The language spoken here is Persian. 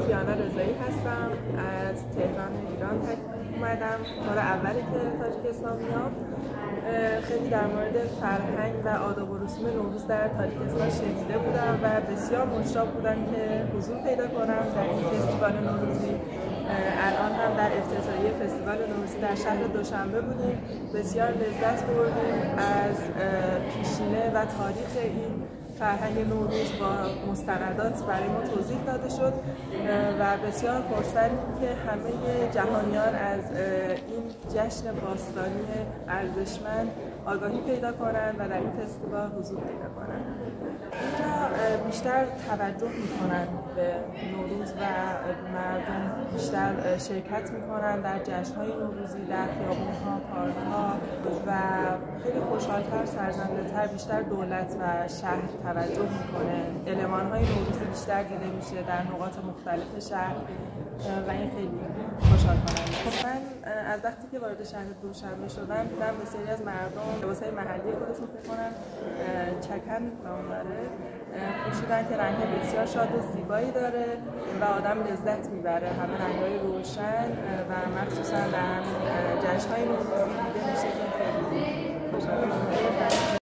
کیانا رضایی هستم، از تهران ایران اومدم. بار اولی که تاجیکستان میام. خیلی در مورد فرهنگ و آداب و رسوم نوروز در تاجیکستان شنیده بودم و بسیار مشتاق بودم که حضور پیدا کنم در این فستیوال نوروزی. الان هم در افتتاحیه فستیوال نوروزی در شهر دوشنبه بودیم. بسیار لذت بردیم از پیشینه و تاریخ این فرهنگ نوروز با مستندات برای ما توضیح داده شد و بسیار خرسندیم که همه جهانیان از این جشن باستانی ارزشمند آگاهی پیدا کنند و در این فستیوال حضور پیدا کنند. اینجا بیشتر توجه میکنند به نوروز و مردم بیشتر شرکت میکنند در جشن‌های نوروزی، در خیابون‌ها، پارک‌ها و خیلی خوشحال‌تر، سرزنده‌تر، بیشتر دولت و شهر توجه میکنه. المان‌های نوروزی بیشتر دیده میشه در نقاط مختلف شهر و این خیلی خوشحال کننده. من از وقتی که وارد شهر دوشنبه شدم دیدم بسیاری از مردم لباسای محلی خودشون میکنن، چکن نام داره، پوشیدن که رنگ بسیار شاد و زیبایی داره و آدم لذت میبره. همه رنگ‌های روشن و مخصوصا در جشن‌های نوروزی دیده میشه که خیلی خوشحال